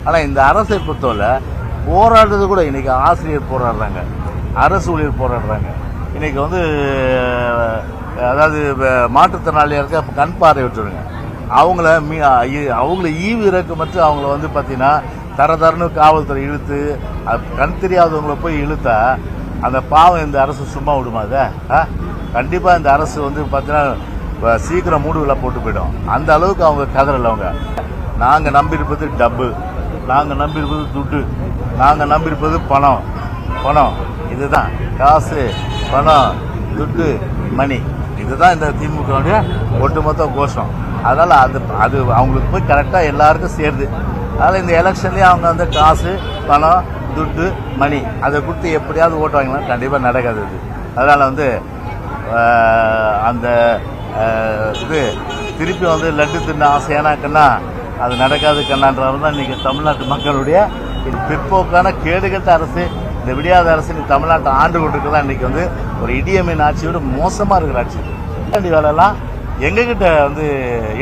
ஆனால் இந்த அரசை பொறுத்தவரை போராடுறது கூட இன்னைக்கு ஆசிரியர் போராடுறாங்க, அரசு ஊழியர் போராடுறாங்க. இன்னைக்கு வந்து அதாவது மாற்றுத்திறனாளியாக இருக்க கண் பார்வை விட்டுருங்க, அவங்கள ஈவு இறக்கமற்று அவங்கள வந்து பார்த்தீங்கன்னா தரன்னு காவல்துறை இழுத்து கண் தெரியாதவங்களை போய் இழுத்தா அந்த பாவம் இந்த அரசு சும்மா விடுமாத? கண்டிப்பாக இந்த அரசு வந்து பார்த்தீங்கன்னா சீக்கிரம் மூடுவில போட்டு போயிடும். அந்த அளவுக்கு அவங்க கதறல. அவங்க நாங்கள் நம்பியிருப்பது டப்பு, நாங்கள் நம்பியிருப்பது துட்டு, நாங்கள் நம்பியிருப்பது பணம். பணம் இதுதான், காசு, பணம், துட்டு, மணி, இதுதான் இந்த திமுகவுடைய ஒட்டுமொத்த கோஷம். அதனால் அது அவங்களுக்கு போய் கரெக்டாக எல்லாருக்கும் சேருது. அதனால் இந்த எலெக்ஷன்லேயே அவங்க வந்து காசு, பணம், துட்டு, மணி அதை கொடுத்து எப்படியாவது ஓட்டு வாங்கலாம், கண்டிப்பாக நடக்காது. அதனால் வந்து அந்த இது திருப்பி வந்து லட்டு தின்ன ஆசையானாக்கன்னா அது நடக்காது கண்ணான்றது தான் இன்றைக்கி தமிழ்நாட்டு மக்களுடைய பிற்போக்கான கேடுகட்ட அரசு, இந்த விடியாத அரசு நீ தமிழ்நாட்டை ஆண்டு கொண்டிருக்கிறதா இன்றைக்கி வந்து ஒரு இடியமின் ஆட்சியோட மோசமாக இருக்கிற ஆட்சி. வேண்டிய வேலையெல்லாம் எங்ககிட்ட வந்து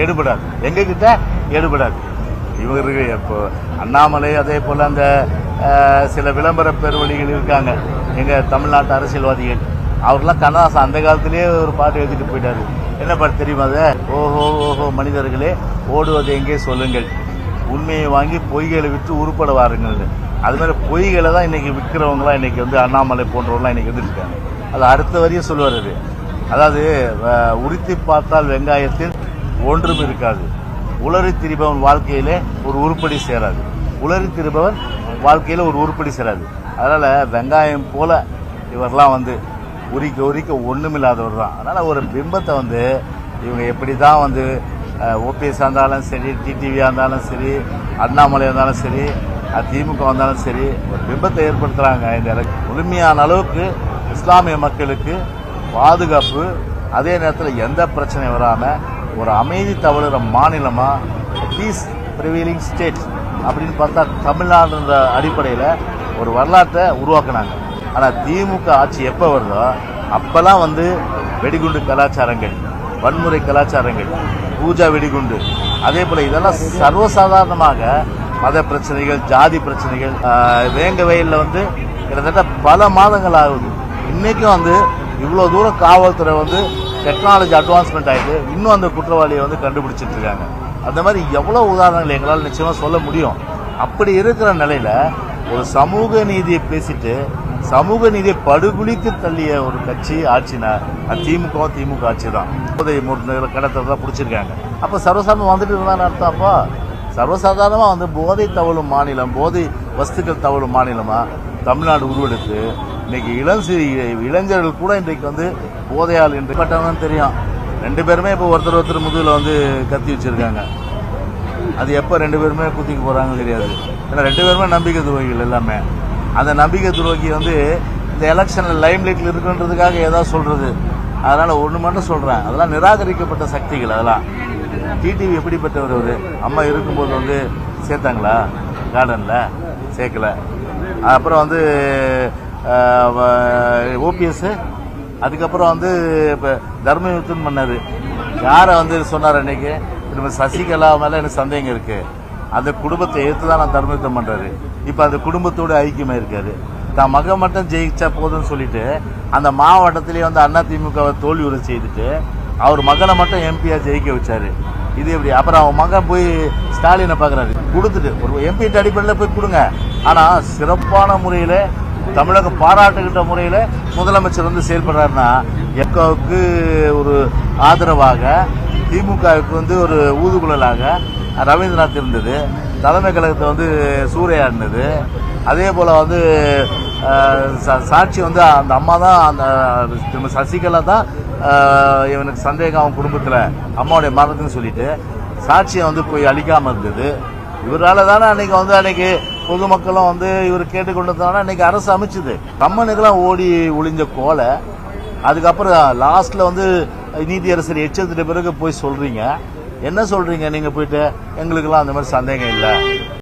எடுபடாது, எங்ககிட்ட எடுபடாது. இவருக்கு இப்போ அண்ணாமலை அதே போல் அந்த சில விளம்பர பெருவழிகள் இருக்காங்க எங்கள் தமிழ்நாட்டு அரசியல்வாதிகள். அவர்லாம் கண்ணதாசன் அந்த காலத்திலேயே ஒரு பாட்டு எழுதிட்டு போயிட்டாரு. என்ன பாட்டு தெரியுமா அது? ஓஹோ ஓஹோ மனிதர்களே ஓடுவது எங்கே சொல்லுங்கள், உண்மையை வாங்கி பொய்களை விட்டு உருப்பட வாருங்கள். அது மாதிரி பொய்களை தான் இன்றைக்கி விற்கிறவங்களாம் இன்றைக்கி வந்து அண்ணாமலை போன்றவங்களாம் இன்றைக்கி வந்துருக்காங்க. அது அடுத்த வரையும் சொல்லுவார். அது அதாவது உரித்தி பார்த்தால் வெங்காயத்தில் ஒன்றும் இருக்காது, உளறி திரிபவன் வாழ்க்கையிலே ஒரு உருப்படி சேராது, உளறி திரிபவன் வாழ்க்கையில் ஒரு உருப்படி சேராது. அதனால் வெங்காயம் போல இவரெல்லாம் வந்து உரிக்க ஒன்றுமில்லாதவர் தான். அதனால் ஒரு பிம்பத்தை வந்து இவங்க எப்படி தான் வந்து ஓபிஎஸ் இருந்தாலும் சரி, டிடிவியாக இருந்தாலும் சரி, அண்ணாமலையாக இருந்தாலும் சரி, திமுக வந்தாலும் சரி, ஒரு பிம்பத்தை ஏற்படுத்துகிறாங்க. இந்த முழுமையான அளவுக்கு இஸ்லாமிய மக்களுக்கு பாதுகாப்பு, அதே நேரத்தில் எந்த பிரச்சனையும் வராமல் ஒரு அமைதி தவழுகிற மாநிலமாக, பீஸ் ப்ரிவீலிங் ஸ்டேட் அப்படின்னு பார்த்தா தமிழ்நாடுன்ற அடிப்படையில் ஒரு வரலாற்றை உருவாக்குனாங்க. ஆனால் திமுக ஆட்சி எப்போ வருதோ அப்போல்லாம் வந்து வெடிகுண்டு கலாச்சாரங்கள், வன்முறை கலாச்சாரங்கள், பூஜா வெடிகுண்டு, அதே போல் இதெல்லாம் சர்வசாதாரணமாக மத பிரச்சனைகள், ஜாதி பிரச்சனைகள் வேங்க வயலில் வந்து கிட்டத்தட்ட பல மாதங்கள் ஆகுது. இன்றைக்கும் வந்து இவ்வளோ தூரம் காவல்துறை வந்து டெக்னாலஜி அட்வான்ஸ்மெண்ட் ஆகிட்டு இன்னும் அந்த குற்றவாளியை வந்து கண்டுபிடிச்சிட்டு இருக்காங்க. அந்த மாதிரி எவ்வளோ உதாரணங்கள் எங்களால் நிச்சயமாக சொல்ல முடியும். அப்படி இருக்கிற நிலையில் ஒரு சமூக நீதியை பேசிட்டு சமூக நீதியை படுகொலிக்கு தள்ளிய ஒரு கட்சி ஆட்சினா திமுக ஆட்சி தான். போதை கடத்தல் தான் பிடிச்சிருக்காங்க. அப்போ சர்வசாதாரணம் வந்துட்டு இருந்தான்னு அர்த்தம். அப்போ சர்வசாதாரணமாக வந்து போதை தவழும் மாநிலம், போதை வஸ்துக்கள் தவழும் மாநிலமாக தமிழ்நாடு உருவெடுத்து இன்னைக்கு இளைஞர்கள் கூட இன்றைக்கு வந்து போதையால் என்று பட்டவங்கன்னு தெரியும். 2 பேருமே இப்போ ஒருத்தர் முதுகில் வந்து கத்தி வச்சிருக்காங்க. அது எப்போ 2 பேருமே குத்திக்கு போகிறாங்கன்னு தெரியாது. ஏன்னா 2 பேருமே நம்பிக்கை துரோகிகள் எல்லாமே. அந்த நம்பிக்கை துரோகி வந்து இந்த எலெக்ஷனில் லைம் லைட்டில் இருக்குன்றதுக்காக ஏதாவது சொல்கிறது. அதனால் ஒன்று மட்டும் சொல்கிறேன், அதெல்லாம் நிராகரிக்கப்பட்ட சக்திகள். அதெல்லாம் டிடிவி எப்படிப்பட்டவர்? அவர் அம்மா இருக்கும்போது வந்து சேர்த்தாங்களா கார்டனில்? சேர்க்கலை. அப்புறம் வந்து ஓபிஎஸ் அதுக்கப்புறம் வந்து இப்போ தர்மயுத்தம் பண்ணார். யாரை வந்து சொன்னார் அன்றைக்கி? இப்போ சசிகலா மேலே எனக்கு சந்தேகம் இருக்குது, அந்த குடும்பத்தை எடுத்து தான் நான் தர்மயுத்தம் பண்ணுறாரு. இப்போ அந்த குடும்பத்தோடு ஐக்கியமாக இருக்காரு. தான் மகன் மட்டும் ஜெயிச்சா போதும்னு சொல்லிட்டு அந்த மாவட்டத்திலேயே வந்து அதிமுகவை தோல்வியுறை செய்துட்டு அவர் மகனை மட்டும் எம்பியாக ஜெயிக்க வச்சார். இது எப்படி? அப்புறம் அவன் மகன் போய் ஸ்டாலினை பார்க்குறாரு, கொடுத்துட்டு ஒரு எம்பி அடிப்படையில் போய் கொடுங்க. ஆனால் சிறப்பான முறையில் தமிழக பாராட்டுகின்ற முறையில் முதலமைச்சர் வந்து செயல்படுறாருன்னா எக்கோவுக்கு ஒரு ஆதரவாக, திமுகவுக்கு வந்து ஒரு ஊதுகுழலாக ரவீந்திரநாத் இருந்தது, தலைமை கழகத்தை வந்து சூறையாடினது. அதே போல் வந்து சாட்சி வந்து அந்த அம்மா தான், அந்த திரும்ப சசிகலா தான் இவனுக்கு சந்தேகம் அவன் குடும்பத்தில் அம்மாவுடைய மரணத்துன்னு சொல்லிட்டு சாட்சியை வந்து போய் அழிக்காமல் இருந்தது. இவரால் தானே அன்னைக்கு பொதுமக்களும் வந்து இவர் கேட்டுக்கொண்டதானே அன்னைக்கு அரசு அமைச்சுது. கம்மனுக்கெல்லாம் ஓடி ஒளிஞ்ச கோலை அதுக்கப்புறம் லாஸ்ட்டில் வந்து நீதியரசர் எச்சரித்த பிறகு போய் சொல்கிறீங்க. என்ன சொல்கிறீங்க நீங்கள் போயிட்டு? எங்களுக்கெல்லாம் அந்த மாதிரி சந்தேகம் இல்லை,